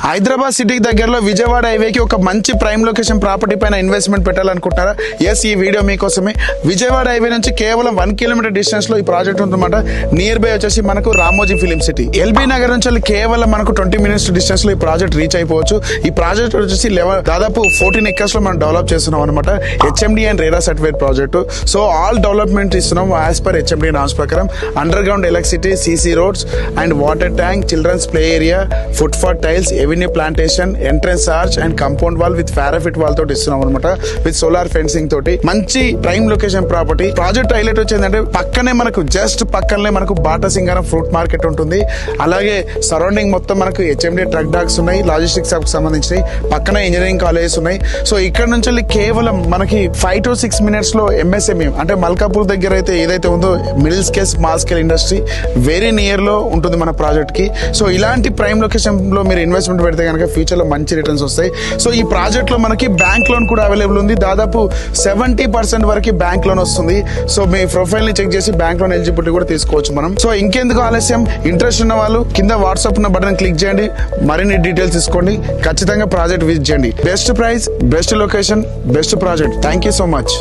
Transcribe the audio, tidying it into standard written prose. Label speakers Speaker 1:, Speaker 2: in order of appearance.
Speaker 1: హైదరాబాద్ సిటీకి దగ్గరలో విజయవాడ హైవేకి ఒక మంచి ప్రైమ్ లొకేషన్ ప్రాపర్టీ పైన ఇన్వెస్ట్మెంట్ పెట్టాలనుకుంటారా? ఎస్, ఈ వీడియో మీకోసమే. విజయవాడ హైవే నుంచి కేవలం 1 కిలోమీటర్ డిస్టెన్స్ లో ఈ ప్రాజెక్ట్ ఉందన్నమాట. నియర్ బై వచ్చేసి మనకు Ramoji film city. LB Nagar నుంచి కేవలం మనకు 20 మినిట్స్ డిస్టెన్స్ లో ఈ ప్రాజెక్ట్ రీచ్ అయిపోవచ్చు. ఈ ప్రాజెక్ట్ వచ్చేసి దాదాపు 14 ఎకర్స్ లో మనం డెవలప్ చేస్తున్నాం అనమాట. HMD and RERA certified project. So all development ఇస్తున్నాం యాజ్ పర్ హెచ్ఎండి నామ్స్ ప్రకారం. Underground electricity, CC roads and water tank, children's play area, footpath tiles, avenue plantation, entrance arch and compound wall with parapet wall తోటి ఇస్తున్నాం అనమాట. With solar fencing తోటి మంచి prime location property. Project highlight వచ్చేందంటే పక్కనే మనకు just పక్కనే మనకు బాటా సింగారం ఫ్రూట్ మార్కెట్ ఉంటుంది. అలాగే సరౌండింగ్ మొత్తం మనకు హెచ్ఎండి ట్రక్ డాక్స్ ఉన్నాయి, లాజిస్టిక్స్ కి సంబంధించినవి. పక్కనే ఇంజనీరింగ్ కాలేజెస్ ఉన్నాయి. సో ఇక్కడ నుంచి కేవలం మనకి 5 to 6 మినిట్స్ లో ఎంఎస్ఎంఈ అంటే మల్కాపూర్ దగ్గర అయితే ఏదైతే ఉందో middle scale small scale industry very near లో ఉంటుంది మన ప్రాజెక్ట్ కి. సో ఇలాంటి ప్రైమ్ లొకేషన్ లో మీరు ఇన్వెస్ట్మెంట్ పెడితే కనుక ఫ్యూచర్ లో మంచి రిటర్న్స్ వస్తాయి. సో ఈ ప్రాజెక్ట్ లో మనకి బ్యాంక్ లోన్ కూడా అవైలబుల్ ఉంది. దాదాపు 70% వరకు బ్యాంక్ లోన్ వస్తుంది. సో మీ ప్రొఫైల్ ని చెక్ చేసి బ్యాంక్ లోన్ ఎలిజిబిలిటీ కూడా తీసుకోవచ్చు మనం. సో ఇంకెందుకు ఆలస్యం, ఇంట్రెస్ట్ ఉన్న వాళ్ళు కింద వాట్సాప్ ఉన్న బటన్ క్లిక్ చేయండి, మరిన్ని డీటెయిల్స్ తీసుకోండి. ఖచ్చితంగా ప్రాజెక్ట్ విజిట్ చేయండి. Best price, best location, best project. Thank you so much.